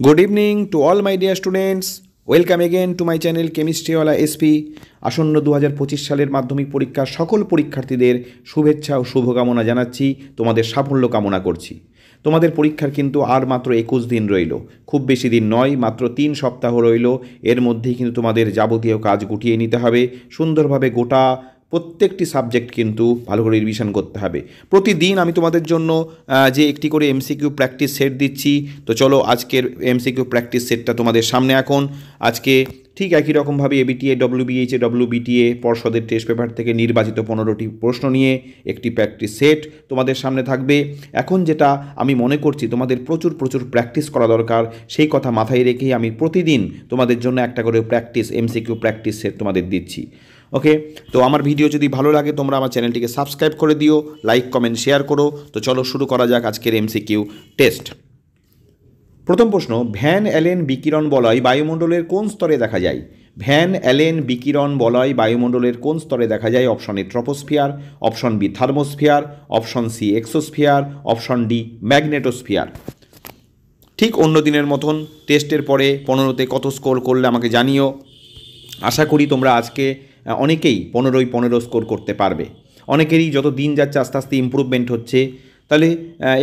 Good evening to all my dear students. Welcome again to my channel Chemistry Wala SP. আসন্ন 2025 সালের মাধ্যমিক পরীক্ষার সকল পরীক্ষার্থীদের শুভেচ্ছা ও শুভকামনা জানাচ্ছি, তোমাদের সাফল্য কামনা করছি। তোমাদের পরীক্ষার কিন্তু আর মাত্র 21 দিন রইল, খুব বেশি দিন নয়, মাত্র 3 সপ্তাহ রইল। এর মধ্যেই কিন্তু তোমাদের যাবতীয় কাজ গুটিয়ে নিতে হবে, সুন্দরভাবে গোটা প্রত্যেকটি সাবজেক্ট কিন্তু ভালো করে রিভিশন করতে হবে। প্রতিদিন আমি তোমাদের জন্য যে একটি করে এমসিকিউ প্র্যাকটিস সেট দিচ্ছি, তো চলো আজকের এমসিকিউ প্র্যাকটিস সেটটা তোমাদের সামনে। এখন আজকে ঠিক একই রকমভাবে এবিটিএ, ডব্লিউবিএইচএ, ডব্লিউবিটিএ পর্ষদের টেস্ট পেপার থেকে নির্বাচিত 15টি প্রশ্ন নিয়ে একটি প্র্যাকটিস সেট তোমাদের সামনে থাকবে। এখন যেটা আমি মনে করছি তোমাদের প্রচুর প্র্যাকটিস করা দরকার, সেই কথা মাথায় রেখেই আমি প্রতিদিন তোমাদের জন্য একটা করে এমসিকিউ প্র্যাকটিস সেট তোমাদের দিচ্ছি। ওকে, তো আমার ভিডিও যদি ভালো লাগে তোমরা আমার চ্যানেলটিকে সাবস্ক্রাইব করে দিও, লাইক কমেন্ট শেয়ার করো। তো চলো শুরু করা যাক আজকের এমসিকিউ টেস্ট। প্রথম প্রশ্ন, ভ্যান অ্যালেন বিকিরণ বলয় বায়ুমণ্ডলের কোন স্তরে দেখা যায়? ভ্যান অ্যালেন বিকিরণ বলয় বায়ুমণ্ডলের কোন স্তরে দেখা যায়? Option A troposphere, option B thermosphere, option C exosphere, option D magnetosphere. ঠিক অন্য দিনের মতন টেস্টের পরে 15তে কত স্কোর করলে আমাকে জানিও। আশা করি তোমরা আজকে অনেকেই 15 স্কোর করতে পারবে। অনেকেরই যত দিন যাচ্ছে আস্তে আস্তে ইমপ্রুভমেন্ট হচ্ছে। তাহলে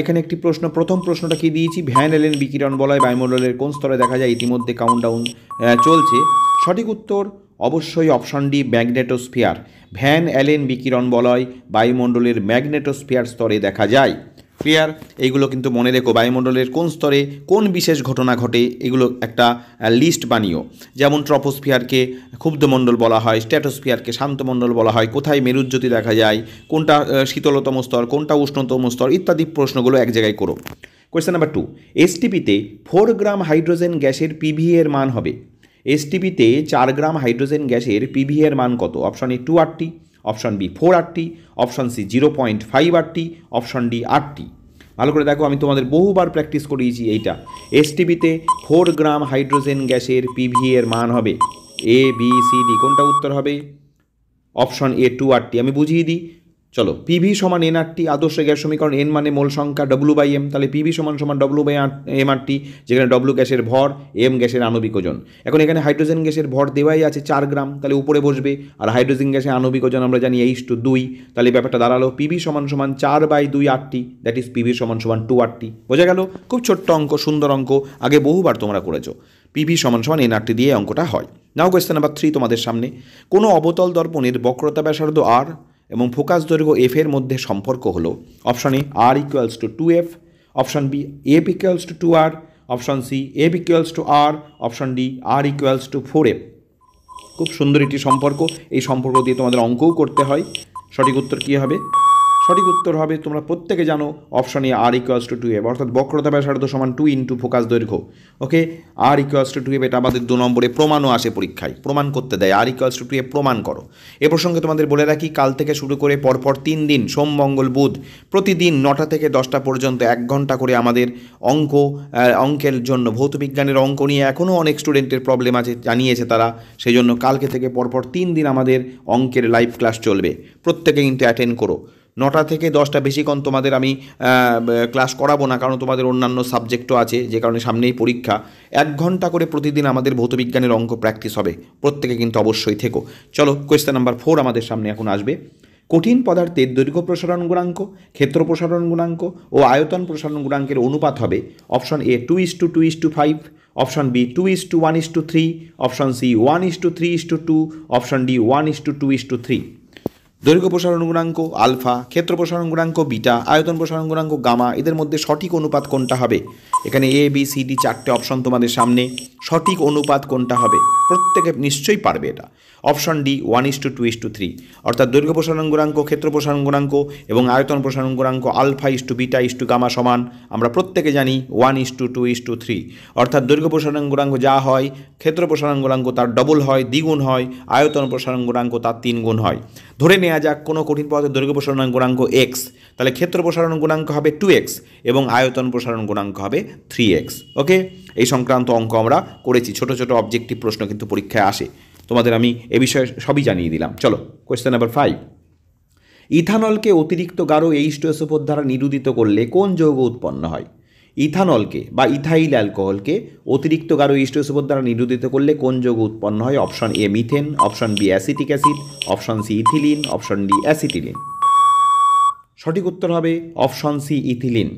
এখানে একটি প্রশ্ন, প্রথম প্রশ্নটা কি দিয়েছি? ভ্যান অ্যালেন বিকিরণ বলয় বায়ুমণ্ডলের কোন স্তরে দেখা যায়? ইতিমধ্যে কাউন্টডাউন চলছে। সঠিক উত্তর অবশ্যই option D magnetosphere. Van Allen বিকিরণ বলয় বায়ুমণ্ডলের ম্যাগনেটোস্ফিয়ার স্তরে দেখা যায়। ক্লিয়ার? এইগুলো কিন্তু মনে রেখো, বায়ুমণ্ডলের কোন স্তরে কোন বিশেষ ঘটনা ঘটে এগুলো একটা লিস্ট বানিও। যেমন ট্রপোস্ফিয়ারকে ক্ষুব্ধমণ্ডল বলা হয়, স্ট্র্যাটোস্ফিয়ারকে শান্তমণ্ডল বলা হয়, কোথায় মেরুজ্যোতি দেখা যায়, কোনটা শীতলতম স্তর, কোনটা উষ্ণতম স্তর, ইত্যাদি প্রশ্নগুলো এক জায়গায় করো। কোয়েশ্চেন নাম্বার 2, এসটিপিতে 4 গ্রাম হাইড্রোজেন গ্যাসের পিভি এর মান হবে? এসটিপিতে 4 গ্রাম হাইড্রোজেন গ্যাসের পিভি এর মান কত? Option A 2 RT, option B 4 RT, option C 0.5 RT, option D RT. ভালো করে দেখো, আমি তোমাদের বহুবার প্র্যাকটিস করিয়েছি এইটা। এসটিপিতে 4 গ্রাম হাইড্রোজেন গ্যাসের পিভি এর মান হবে এ বি সি ডি। কোনটা উত্তর হবে? Option A 2 RT. আমি বুঝিয়ে দিই, চলো। পিভি সমান এন আরটি, আদর্শ গ্যাস সমীকরণ, এন মানে মোল সংখ্যা, ডব্লু বাই এম, তাহলে পিভি সমান ডব্লু বাই এম আরটি, যেখানে ডব্লু গ্যাসের ভর, এম গ্যাসের আণবিক ওজন। এখন এখানে হাইড্রোজেন গ্যাসের ভর দেওয়াই আছে 4 গ্রাম, তাহলে উপরে বসবে। আর হাইড্রোজেন গ্যাসের আণবিক ওজন আমরা জানি H2 তাহলে ব্যাপারটা দাঁড়ালো পিভি সমান 4/2 আরটি, দ্যাট ইজ পিভি সমান 2 আরটি। বোঝা গেল? খুব ছোট্ট অঙ্ক, সুন্দর অঙ্ক, আগে বহুবার তোমরা করেছো। পিভি সমান এন আরটি দিয়ে অঙ্কটা হয়। নাও কোয়েশ্চেন নাম্বার 3 তোমাদের সামনে। কোনো অবতল দর্পণের বক্রতা ব্যাসার্ধ আর এবং ফোকাস দৈর্ঘ্য এফ এর মধ্যে সম্পর্ক হলো? Option A R equals to 2F, option B F equals to 2R, option C F equals to R, option D R equals to 4F। খুব সুন্দর একটি সম্পর্ক, এই সম্পর্ক দিয়ে তোমাদের অঙ্কও করতে হয়। সঠিক উত্তর কী হবে? সঠিক উত্তর হবে, তোমরা প্রত্যেকে জানো, option A R equals to 2F, অর্থাৎ বক্রতা ব্যাসার্ধ সমান 2 ইন্টু ফোকাস দৈর্ঘ্য। ওকে, আর ইকুয়ালস টু 2F, এটা আমাদের 2 নম্বরে প্রমাণও আসে পরীক্ষায়, প্রমাণ করতে দেয়, আর ইকুয়ালস টু 2F প্রমাণ করো। এ প্রসঙ্গে তোমাদের বলে রাখি, কাল থেকে শুরু করে পরপর 3 দিন, সোম মঙ্গল বুধ, প্রতিদিন 9টা থেকে 10টা পর্যন্ত 1 ঘন্টা করে আমাদের অঙ্কের জন্য, ভৌতবিজ্ঞানের অঙ্ক নিয়ে এখনও অনেক স্টুডেন্টের প্রবলেম আছে, জানিয়েছে তারা, সেই জন্য কালকে থেকে পরপর 3 দিন আমাদের অঙ্কের লাইভ ক্লাস চলবে। প্রত্যেকে কিন্তু অ্যাটেন্ড করো। 9টা থেকে 10টা, বেশিক্ষণ তোমাদের আমি ক্লাস করাবো না, কারণ তোমাদের অন্যান্য সাবজেক্টও আছে, যে কারণে সামনেই পরীক্ষা। 1 ঘন্টা করে প্রতিদিন আমাদের ভৌতবিজ্ঞানের অঙ্ক প্র্যাকটিস হবে, প্রত্যেকে কিন্তু অবশ্যই থেকো। চলো কোয়েশ্চেন নাম্বার 4 আমাদের সামনে এখন আসবে। কঠিন পদার্থের দৈর্ঘ্য প্রসারণ গুণাঙ্ক, ক্ষেত্র প্রসারণ গুণাঙ্ক ও আয়তন প্রসারণ গুণাঙ্কের অনুপাত হবে? Option A 2:2:5, option B 2:1:3, option C 1:3:2, option D 1:2:3। দৈর্ঘ্য প্রসারণ গুণাঙ্ক আলফা, ক্ষেত্র প্রসারণ গুণাঙ্ক বিটা, আয়তন প্রসারণ গুণাঙ্ক গামা, এদের মধ্যে সঠিক অনুপাত কোনটা হবে? এখানে A B C D 4টে option তোমাদের সামনে, সঠিক অনুপাত কোনটা হবে? প্রত্যেকে নিশ্চয়ই পারবে এটা। অপশন ডি 1:2:3, অর্থাৎ দৈর্ঘ্য প্রসারণ গুণাঙ্ক, ক্ষেত্র প্রসারণ গুণাঙ্ক এবং আয়তন প্রসারণ গুণাঙ্ক alpha is to beta is to gamma সমান আমরা প্রত্যেকে জানি 1:2:3, অর্থাৎ দৈর্ঘ্য প্রসারণ গুণাঙ্ক যা হয়, ক্ষেত্র প্রসারণ গুণাঙ্ক তার ডবল হয়, দ্বিগুণ হয়, আয়তন প্রসারণ গুণাঙ্ক তার 3 গুণ হয়। ধরে নেওয়া যাক কোনো কঠিন পদার্থের দৈর্ঘ্য প্রসারণ গুণাঙ্ক x, তাহলে ক্ষেত্র প্রসারণ গুণাঙ্ক হবে 2x এবং আয়তন প্রসারণ গুণাঙ্ক হবে 3x। ওকে, এই সংক্রান্ত অঙ্ক আমরা করেছি, ছোট ছোট অবজেক্টিভ প্রশ্ন কিন্তু পরীক্ষায় আসে, তোমাদের আমি এ বিষয়ে সবই জানিয়ে দিলাম। চলো কোয়েশ্চেন নাম্বার 5, ইথানলকে অতিরিক্ত গাঢ় H2SO4 দ্বারা নিরুদিত করলে কোন যৌগ উৎপন্ন হয়? ইথানলকে বা ইথাইল অ্যালকোহলকে অতিরিক্ত গাঢ় H2SO4 দ্বারা নিরোধিত করলে কোন যৌগ উৎপন্ন হয়? Option A methane, option B acetic acid, option C ethylene, option D acetylene. সঠিক উত্তর হবে অপশন সি ইথিলিন।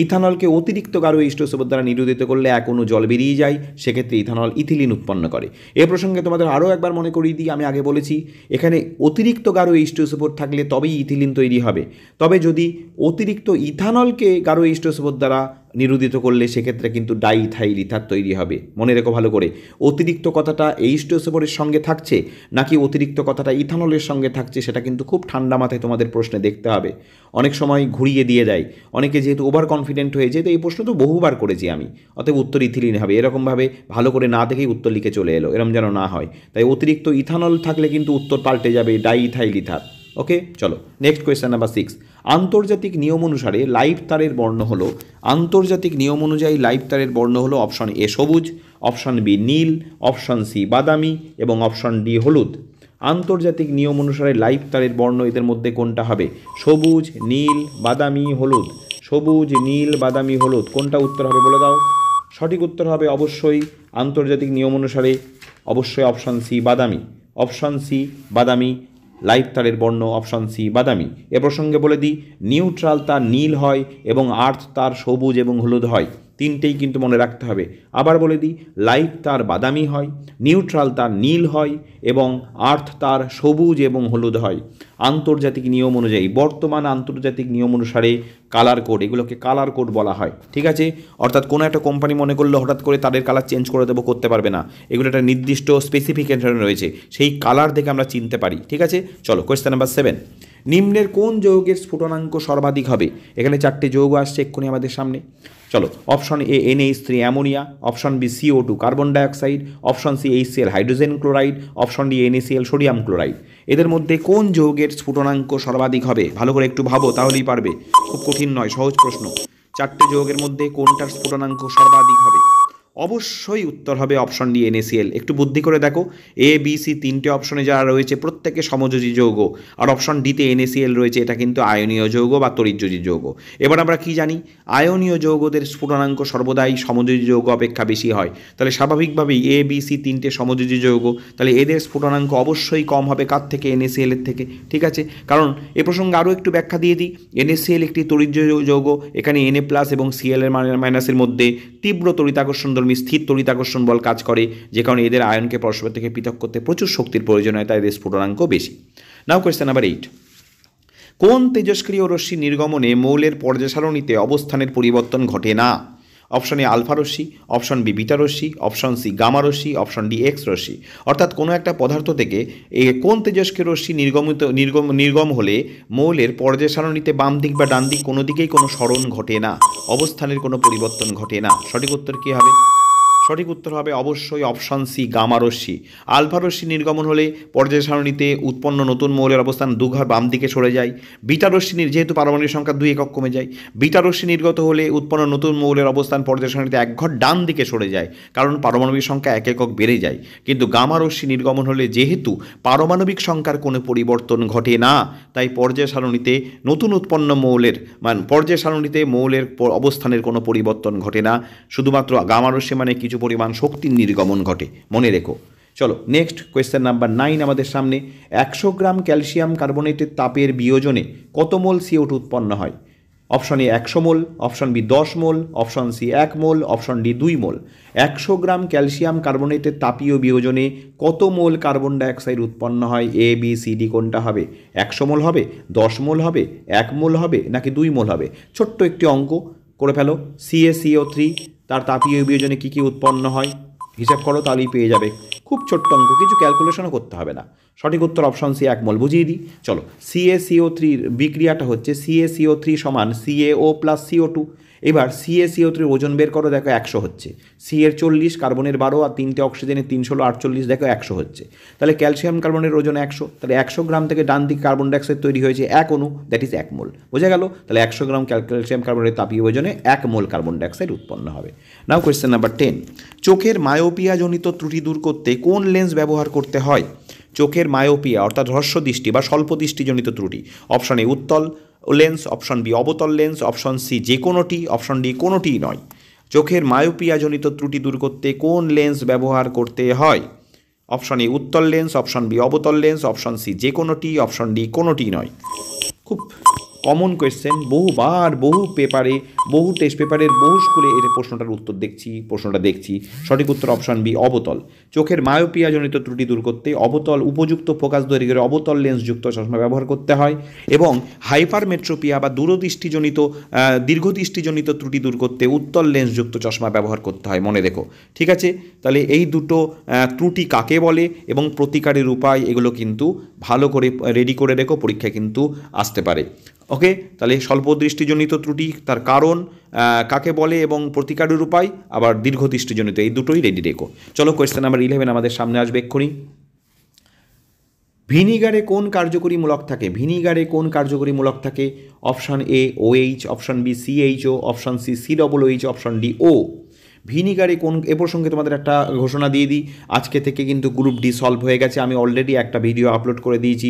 ইথানলকে অতিরিক্ত গাঢ় H2SO4 দ্বারা নিরোধিত করলে এক অণু জল বেরিয়ে যায়, সেক্ষেত্রে ইথানল ইথিলিন উৎপন্ন করে। এ প্রসঙ্গে তোমাদের আরও একবার মনে করিয়ে দিই, আমি আগে বলেছি এখানে অতিরিক্ত গাঢ় H2SO4 থাকলে তবেই ইথিলিন তৈরি হবে। তবে যদি অতিরিক্ত ইথানলকে গাঢ় H2SO4 দ্বারা নিরোধিত করলে সেক্ষেত্রে কিন্তু ডাইইথাইল ইথার তৈরি হবে। মনে রেখো ভালো করে, অতিরিক্ত কথাটা H2SO4 সঙ্গে থাকছে নাকি অতিরিক্ত কথাটা ইথানলের সঙ্গে থাকছে সেটা কিন্তু খুব ঠান্ডা মাথায় তোমাদের প্রশ্নে দেখতে হবে। অনেক সময় ঘুরিয়ে দিয়ে দেয়, অনেকে যেহেতু ওভার কনফিডেন্ট হয়ে যেহেতু এই প্রশ্ন তো বহুবার করেছি আমি, অতএব উত্তর ইথিলিন হবে, এরকমভাবে ভালো করে না দেখেই উত্তর লিখে চলে এলো, এরকম যেন না হয়। তাই অতিরিক্ত ইথানল থাকলে কিন্তু উত্তর পাল্টে যাবে ডাইইথাইল ইথার। ওকে, চলো নেক্সট কোয়েশ্চেন নাম্বার 6। আন্তর্জাতিক নিয়ম অনুসারে লাইভ তারের বর্ণ হলো, আন্তর্জাতিক নিয়ম অনুযায়ী লাইভ তারের বর্ণ হলো অপশন এ সবুজ, অপশন বি নীল, অপশন সি বাদামি এবং অপশন ডি হলুদ। আন্তর্জাতিক নিয়ম অনুসারে লাইভ তারের বর্ণ এদের মধ্যে কোনটা হবে? সবুজ, নীল, বাদামি, হলুদ। সবুজ, নীল, বাদামি, হলুদ, কোনটা উত্তর হবে বলে দাও? সঠিক উত্তর হবে অবশ্যই আন্তর্জাতিক নিয়ম অনুসারে অবশ্যই অপশন সি বাদামি। অপশন সি বাদামি, লাইভ তারের বর্ণ অপশন সি বাদামি। এ প্রসঙ্গে বলে দিই, নিউট্রাল তার নীল হয় এবং আর্থ তার সবুজ এবং হলুদ হয়, তিনটেই কিন্তু মনে রাখতে হবে। আবার বলে দিই, লাইভ তার বাদামি হয়, নিউট্রাল তার নীল হয় এবং আর্থ তার সবুজ এবং হলুদ হয়। আন্তর্জাতিক নিয়ম অনুযায়ী, বর্তমান আন্তর্জাতিক নিয়ম অনুসারে কালার কোড, এগুলোকে কালার কোড বলা হয়, ঠিক আছে? অর্থাৎ কোনো একটা কোম্পানি মনে করলে হঠাৎ করে তাদের কালার চেঞ্জ করে দেবো, করতে পারবে না। এগুলো একটা নির্দিষ্ট স্পেসিফিকেশন রয়েছে, সেই কালার দেখে আমরা চিনতে পারি, ঠিক আছে? চলো কোয়েশ্চেন নাম্বার 7। নিম্নের কোন যৌগের স্ফুটনাঙ্ক সর্বাধিক হবে? এখানে চারটে যৌগ আসছে এক্ষুনি আমাদের সামনে। চলো, option A NH3 ammonia, option B CO2 carbon dioxide, option C HCl hydrogen chloride, option D NaCl sodium chloride. এদের মধ্যে কোন যৌগের স্ফুটনাঙ্ক সর্বাধিক হবে? ভালো করে একটু ভাবো, তাহলেই পারবে, খুব কঠিন নয়, সহজ প্রশ্ন। চারটে যৌগের মধ্যে কোনটার স্ফুটনাঙ্ক সর্বাধিক হবে? অবশ্যই উত্তর হবে অপশন ডি NaCl। একটু বুদ্ধি করে দেখো, এ বি সি তিনটে অপশনে যারা রয়েছে প্রত্যেকে সমযোজী যৌগ, আর অপশন ডিতে NaCl রয়েছে, এটা কিন্তু আয়নীয় যৌগ বা তড়িৎযোজী যৌগ। এবার আমরা কি জানি? আয়নীয় যৌগদের স্ফুটনাঙ্ক সর্বদাই সমযোজী যৌগ অপেক্ষা বেশি হয়। তাহলে স্বাভাবিকভাবেই এ বি সি তিনটে সমযোজী যৌগ, তাহলে এদের স্ফুটনাঙ্ক অবশ্যই কম হবে কার থেকে? NaCl এর থেকে, ঠিক আছে? কারণ এ প্রসঙ্গে আরও একটু ব্যাখ্যা দিয়ে দিই, NaCl একটি তড়িৎযোজী যৌগ, এখানে Na+ এবং Cl এর মাইনাসের মধ্যে তীব্র তড়িতাকর্ষণ স্থির তড়িতাকর্ষণ বল কাজ করে, যে কারণে এদের আয়নকে পরস্পর থেকে পৃথক করতে প্রচুর শক্তির প্রয়োজন হয়, তাই এদের স্ফুটনাঙ্ক বেশি। নাও কোয়েশ্চেন নাম্বার 8। কোন তেজস্ক্রিয় রশ্মি নির্গমনে মৌলের পর্যায় সারণীতে অবস্থানের পরিবর্তন ঘটে না? অপশন এ আলফা রশ্মি, অপশন বি বিটা রশ্মি, অপশন সি গামা রশ্মি, অপশন ডি এক্স রশ্মি। অর্থাৎ কোনো একটা পদার্থ থেকে কোন তেজস্ক্রিয় রশ্মি নির্গম হলে মৌলের পর্যায় সারণীতে বাম দিক বা ডান দিক কোনো দিকেই কোনো সরণ ঘটে না, অবস্থানের কোনো পরিবর্তন ঘটে না। সঠিক উত্তর কী হবে? সঠিক উত্তর হবে অবশ্যই অপশন সি গামা রশ্মি। আলফা রশ্মি নির্গমন হলে পর্যায় সারণীতে উৎপন্ন নতুন মৌলের অবস্থান দুঘর বাম দিকে সরে যায়। বিটা রশ্মি যেহেতু পারমাণবিক সংখ্যা 2 একক কমে যায়, বিটা রশ্মি নির্গত হলে উৎপন্ন নতুন মৌলের অবস্থান পর্যায় সারণীতে 1 ঘর ডান দিকে সরে যায়, কারণ পারমাণবিক সংখ্যা 1 একক বেড়ে যায়। কিন্তু গামা রশ্মি নির্গমন হলে যেহেতু পারমাণবিক সংখ্যার কোনো পরিবর্তন ঘটে না, তাই পর্যায় সারণীতে নতুন উৎপন্ন মৌলের পর্যায় সারণীতে মৌলের অবস্থানের কোনো পরিবর্তন ঘটে না, শুধুমাত্র গামা রশ্মি মানে কিছু পরিমাণ শক্তির নির্গমন ঘটে, মনে রেখো। চলো নেক্সট কোয়েশ্চেন নাম্বার 9 আমাদের সামনে। 100 গ্রাম ক্যালসিয়াম কার্বনেটের তাপের বিয়োজনে কত মোল CO2 উৎপন্ন হয়? Option A 100 mole, option B 10 mole, option C 1 mole, option D 2 mole. 100 gram calcium কার্বনেটের তাপীয় বিয়োজনে কত মোল কার্বন ডাইঅক্সাইড উৎপন্ন হয়? এ বি সি ডি কোনটা হবে? 100 মোল হবে, 10 মোল হবে, 1 মোল হবে নাকি 2 মোল হবে? ছোট্ট একটি অঙ্ক করে ফেলো। CaCO3 তার তাপীয় বিয়োজনে কী কী উৎপন্ন হয় হিসাব করো, তাহলেই পেয়ে যাবে। খুব ছোট্ট অঙ্ক, কিছু ক্যালকুলেশনও করতে হবে না। সঠিক উত্তর অপশন সি 1 মোল। বুঝিয়ে দিই, চলো। CaCO3 বিক্রিয়াটা হচ্ছে CaCO3 সমান CaO প্লাস CO2। এবার CaCO3 ওজন বের করো, দেখো 100 হচ্ছে। সি এর 40, কার্বনের 12 আর 3টে অক্সিজেনের 3 ষোলো 48, দেখো 100 হচ্ছে। তাহলে ক্যালসিয়াম কার্বনের ওজন 100, তাহলে 100 গ্রাম থেকে ডান দিকে কার্বন ডাইঅক্সাইড তৈরি হয়েছে 1 অণু, দ্যাট ইজ 1 মোল। বোঝা গেল? তাহলে 100 গ্রাম ক্যালসিয়াম কার্বনের তাপীয় ওজনে 1 মোল কার্বন ডাইঅক্সাইড উৎপন্ন হবে। নাও কোয়েশ্চেন নাম্বার 10। চোখের মায়োপিয়া জনিত ত্রুটি দূর করতে কোন লেন্স ব্যবহার করতে হয়? চোখের মায়োপিয়া অর্থাৎ হ্রস্ব দৃষ্টি বা স্বল্প দৃষ্টিজনিত ত্রুটি। অপশন এ উত্তল, লেন্স, অপশন বি অবতল লেন্স, অপশন সি যে কোনোটি, অপশন ডি কোনোটিই নয়। চোখের মায়োপিয়াজনিত ত্রুটি দূর করতে কোন লেন্স ব্যবহার করতে হয়? অপশন এ উত্তল লেন্স, অপশন বি অবতল লেন্স, অপশন সি যে কোনোটি, অপশন ডি কোনোটি নয়। খুব কমন কোয়েশ্চেন, বহুবার বহু পেপারে, বহু টেস্ট পেপারের বহু স্কুলে এর প্রশ্নটার উত্তর দেখছি। সঠিক উত্তর অপশন বি অবতল। চোখের মায়োপিয়াজনিত ত্রুটি দূর করতে অবতল উপযুক্ত ফোকাস দৈর্ঘ্যের অবতল লেন্সযুক্ত চশমা ব্যবহার করতে হয়, এবং হাইপারমেট্রোপিয়া বা দীর্ঘদৃষ্টিজনিত ত্রুটি দূর করতে উত্তল লেন্সযুক্ত চশমা ব্যবহার করতে হয়, মনে রেখো। ঠিক আছে, তাহলে এই দুটো ত্রুটি কাকে বলে এবং প্রতিকারের উপায়, এগুলো কিন্তু ভালো করে রেডি করে রেখো, পরীক্ষায় কিন্তু আসতে পারে। ওকে, তাহলে স্বল্প দৃষ্টিজনিত ত্রুটি, তার কারণ, কাকে বলে এবং প্রতিকারের উপায়, আবার দীর্ঘদৃষ্টিজনিত, এই দুটোই রেডি রেখো। চলো কোয়েশ্চেন নাম্বার 11 আমাদের সামনে আসবে এক্ষুনি। ভিনিগারে কোন কার্যকরীমূলক থাকে? ভিনিগারে কোন কার্যকরীমূলক থাকে? Option A OH, option B CHO, option C COOH, option D ও। ভিনিগারে কোন, এ প্রসঙ্গে তোমাদের একটা ঘোষণা দিয়ে দিই, আজকে থেকে কিন্তু গ্রুপ ডি সলভ হয়ে গেছে। আমি অলরেডি একটা ভিডিও আপলোড করে দিয়েছি।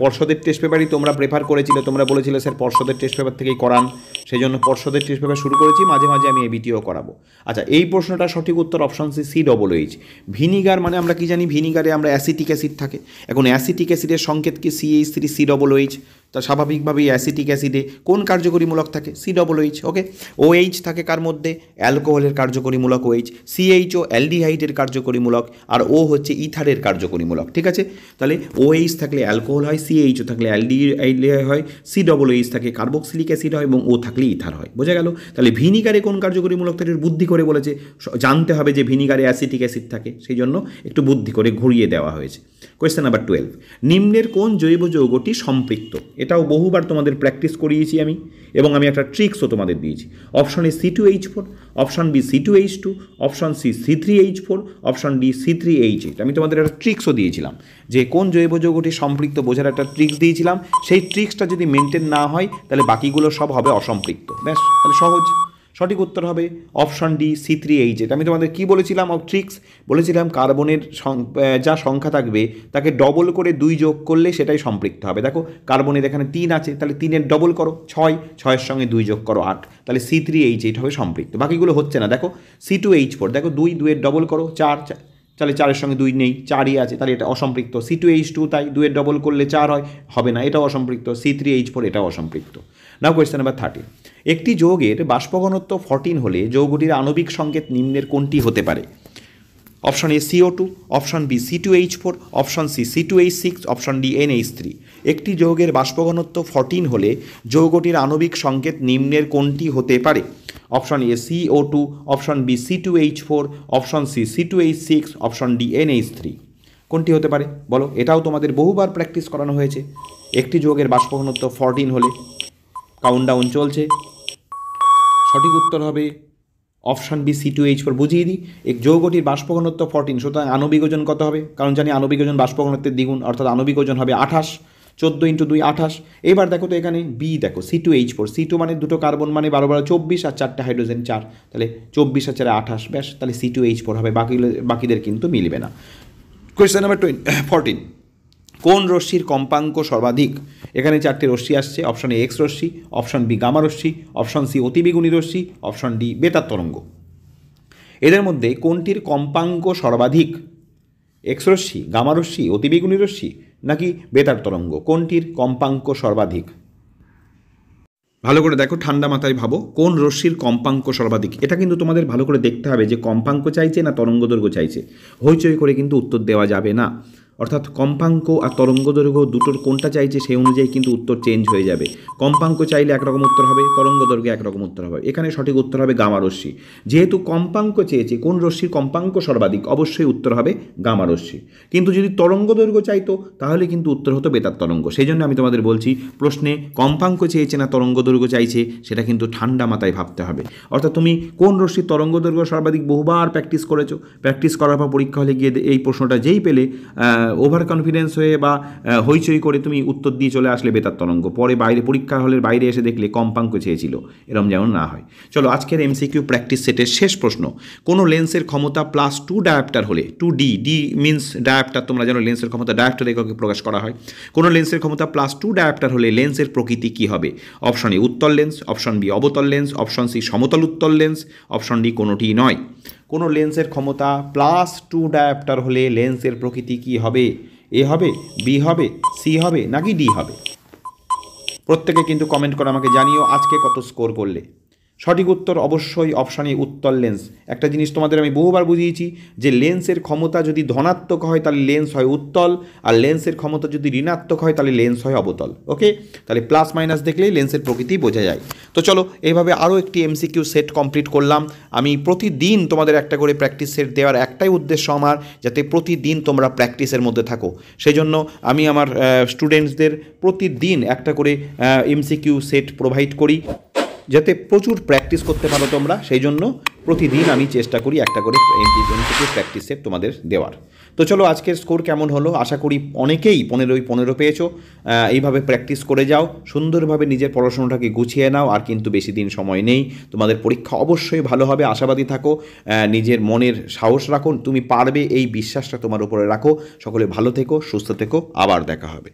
পর্ষদের টেস্ট পেপারই তোমরা প্রেফার করেছিলে, তোমরা বলেছিলে স্যার পর্ষদের টেস্ট পেপার থেকেই করান, সেই জন্য পর্ষদের টেস্ট পেপার শুরু করেছি, মাঝে মাঝে আমি এই ভিডিও করাবো। আচ্ছা, এই প্রশ্নটা সঠিক উত্তর অপশন সি COOH। ভিনিগার মানে আমরা কি জানি? ভিনিগারে আমরা অ্যাসিটিক অ্যাসিড থাকে। এখন অ্যাসিটিক অ্যাসিডের সংকেত কি? CH3COOH। তা স্বাভাবিকভাবেই অ্যাসিটিক অ্যাসিডে কোন কার্যকরীমূলক থাকে? COOH। ওকে, OH থাকে কার মধ্যে? অ্যালকোহলের কার্যকরীমূলক OH, CHO অ্যালডিহাইডের কার্যকরীমূলক, আর ও হচ্ছে ইথারের কার্যকরীমূলক। ঠিক আছে, তাহলে OH থাকলে অ্যালকোহল হয়, CHO থাকলে অ্যালডিহাইড হয়, COOH থাকে কার্বক্সিলিক অ্যাসিড হয়, এবং ও থাকলে ইথার হয়। বোঝা গেল? তাহলে ভিনিগারে কোন কার্যকরীমূলক থাকে? বুদ্ধি করে বলেছে, জানতে হবে যে ভিনিগারে অ্যাসিটিক অ্যাসিড থাকে, সেই জন্য একটু বুদ্ধি করে ঘুরিয়ে দেওয়া হয়েছে। কোয়েশ্চেন নাম্বার 12, নিম্নের কোন জৈব যৌগটি সম্পৃক্ত? এটাও বহুবার তোমাদের প্র্যাকটিস করিয়েছি আমি, এবং আমি একটা ট্রিক্সও তোমাদের দিয়েছি। Option A C2H4, option B C2H2, option C C3H4, option D C3H8। আমি তোমাদের একটা ট্রিক্সও দিয়েছিলাম যে কোন জৈব যৌগটি সম্পৃক্ত বোঝার একটা ট্রিক্স দিয়েছিলাম। সেই ট্রিক্সটা যদি মেনটেন না হয় তাহলে বাকিগুলো সব হবে অসম্পৃক্ত। ব্যাস, তাহলে সহজ। সঠিক উত্তর হবে অপশন ডি C3H8। আমি তোমাদের কি বলেছিলাম ট্রিক্স? বলেছিলাম কার্বনের যা সংখ্যা থাকবে তাকে ডবল করে 2 যোগ করলে সেটাই সম্পৃক্ত হবে। দেখো কার্বনের এখানে 3 আছে, তাহলে 3-এর ডবল করো 6, 6-এর সঙ্গে 2 যোগ করো 8, তাহলে C3H8 হবে সম্পৃক্ত। বাকিগুলো হচ্ছে না। দেখো C2H4, দেখো 2-এর ডবল করো 4, তাহলে 4-এর সঙ্গে 2 নেই, 4ই আছে, তাহলে এটা অসম্পৃক্ত। C2H2 তাই 2-এর ডবল করলে 4 হয়, হবে না, এটাও অসম্পৃক্ত। C3H4 এটাও অসম্পৃক্ত। নাও কোয়েশ্চেন নাম্বার 30, একটি যৌগের বাষ্পঘনত্ব 14 হলে যৌগটির আণবিক সংকেত নিম্নের কোনটি হতে পারে? Option A CO2, option B C2H4, option C C2H6, option D NH3। একটি যৌগের বাষ্পঘনত্ব 14 হলে যৌগটির আণবিক সংকেত নিম্নের কোনটি হতে পারে? Option A CO2, option B C2H4, option C C2H6, option D NH3। কোনটি হতে পারে বলো? এটাও তোমাদের বহুবার প্র্যাকটিস করানো হয়েছে। একটি যৌগের বাষ্পঘনত্ব 14 হলে, কাউন্টডাউন চলছে, সঠিক উত্তর হবে অপশন বি C2H4। বুঝিয়ে দিই, এক যৌগটির বাষ্পঘনত্ব 14, সুতরাং আণবিক ওজন কত হবে? কারণ জানি আণবিক ওজন বাষ্পঘনত্বের দ্বিগুণ, অর্থাৎ আণবিক ওজন হবে 28, 14 × 2 28। এবার দেখো তো এখানে বি, দেখো C2H4, C2 মানে দুটো কার্বন মানে 12 12 24, আর 4টে হাইড্রোজেন 4, তাহলে 24 আর 4 28, ব্যাস, তাহলে C2H4 হবে, বাকিদের কিন্তু মিলবে না। কোয়েশ্চেন নাম্বার 14, কোন রশ্মির কম্পাঙ্ক সর্বাধিক? এখানে 4টে রশ্মি আসছে। অপশন এ এক্স রশ্মি, অপশন বি গামা রশ্মি, অপশন সি অতিবেগুনি রশ্মি, অপশন ডি বেতার তরঙ্গ। এদের মধ্যে কোনটির কম্পাঙ্ক সর্বাধিক? এক্স রশ্মি, গামা রশ্মি, অতিবেগুনি রশ্মি নাকি বেতার তরঙ্গ? কোনটির কম্পাঙ্ক সর্বাধিক? ভালো করে দেখো, ঠান্ডা মাথায় ভাবো, কোন রশ্মির কম্পাঙ্ক সর্বাধিক? এটা কিন্তু তোমাদের ভালো করে দেখতে হবে যে কম্পাঙ্ক চাইছে না তরঙ্গদৈর্ঘ্য চাইছে। হইচই করে কিন্তু উত্তর দেওয়া যাবে না। অর্থাৎ কম্পাঙ্ক আর তরঙ্গদৈর্ঘ্য দুটোর কোনটা চাইছে সেই অনুযায়ী কিন্তু উত্তর চেঞ্জ হয়ে যাবে। কম্পাঙ্ক চাইলে একরকম উত্তর হবে, তরঙ্গদৈর্ঘ্য একরকম উত্তর হবে। এখানে সঠিক উত্তর হবে গামা রশ্মি। যেহেতু কম্পাঙ্ক চেয়েছে, কোন রশ্মির কম্পাঙ্ক সর্বাধিক, অবশ্যই উত্তর হবে গামা রশ্মি। কিন্তু যদি তরঙ্গদৈর্ঘ্য চাইতো তাহলে কিন্তু উত্তর হতো বেতার তরঙ্গ। সেই জন্য আমি তোমাদের বলছি, প্রশ্নে কম্পাঙ্ক চেয়েছে না তরঙ্গদৈর্ঘ্য চাইছে সেটা কিন্তু ঠান্ডা মাথায় ভাবতে হবে। অর্থাৎ তুমি কোন রশ্মির তরঙ্গদৈর্ঘ্য সর্বাধিক বহুবার প্র্যাকটিস করেছো, প্র্যাকটিস করার পর পরীক্ষা হলে গিয়ে এই প্রশ্নটা যেই পেলে ওভার কনফিডেন্স হয়ে বা হইচই করে তুমি উত্তর দিয়ে চলে আসলে বেতার তরঙ্গ, পরে বাইরে পরীক্ষা হলের বাইরে এসে দেখলে কম্পাঙ্ক চেয়েছিল, এরম যেমন না হয়। চলো আজকের এমসিকিউ প্র্যাকটিস সেটের শেষ প্রশ্ন। কোনো লেন্সের ক্ষমতা +2 ডায়াপ্টার হলে, 2D, ডি মিনস ডায়াপ্টার, তোমরা জানো লেন্সের ক্ষমতা ডায়াপ্টার এককে প্রকাশ করা হয়। কোনো লেন্সের ক্ষমতা +2 ডায়াপ্টার হলে লেন্সের প্রকৃতি কী হবে? অপশন এ উত্তল লেন্স, অপশন বি অবতল লেন্স, অপশন সি সমতল উত্তল লেন্স, অপশন ডি কোনোটিই নয়। কোনো লেন্সের ক্ষমতা +2 ডায়াপ্টার হলে লেন্সের প্রকৃতি কী হবে? এ হবে, বি হবে, সি হবে, নাকি ডি হবে? প্রত্যেকে কিন্তু কমেন্ট করে আমাকে জানিও আজকে কত স্কোর করলে। সঠিক উত্তর অবশ্যই অপশানে উত্তল লেন্স। একটা জিনিস তোমাদের আমি বহুবার বুঝিয়েছি যে লেন্সের ক্ষমতা যদি ধনাত্মক হয় তাহলে লেন্স হয় উত্তল, আর লেন্সের ক্ষমতা যদি ঋণাত্মক হয় তাহলে লেন্স হয় অবতল। ওকে, তাহলে প্লাস মাইনাস দেখলেই লেন্সের প্রকৃতি বোঝা যায়। তো চলো এইভাবে আরও একটি এমসিকিউ সেট কমপ্লিট করলাম। আমি প্রতিদিন তোমাদের একটা করে প্র্যাকটিস সেট দেওয়ার একটাই উদ্দেশ্য আমার, যাতে প্রতিদিন তোমরা প্র্যাকটিসের মধ্যে থাকো। সেই জন্য আমি আমার স্টুডেন্টসদের প্রতিদিন একটা করে এমসিকিউ সেট প্রোভাইড করি, যাতে প্রচুর প্র্যাকটিস করতে পারো তোমরা। সেই জন্য প্রতিদিন আমি চেষ্টা করি একটা করে এমসিকিউ প্র্যাকটিস সেট তোমাদের দেওয়ার। তো চলো আজকের স্কোর কেমন হলো, আশা করি অনেকেই 15 পেয়েছো। এইভাবে প্র্যাকটিস করে যাও, সুন্দরভাবে নিজের পড়াশোনাটাকে গুছিয়ে নাও। আর কিন্তু বেশি দিন সময় নেই, তোমাদের পরীক্ষা অবশ্যই ভালো হবে, আশাবাদী থাকো, নিজের মনের সাহস রাখো, তুমি পারবে এই বিশ্বাসটা তোমার উপরে রাখো। সকলে ভালো থেকো, সুস্থ থেকো, আবার দেখা হবে।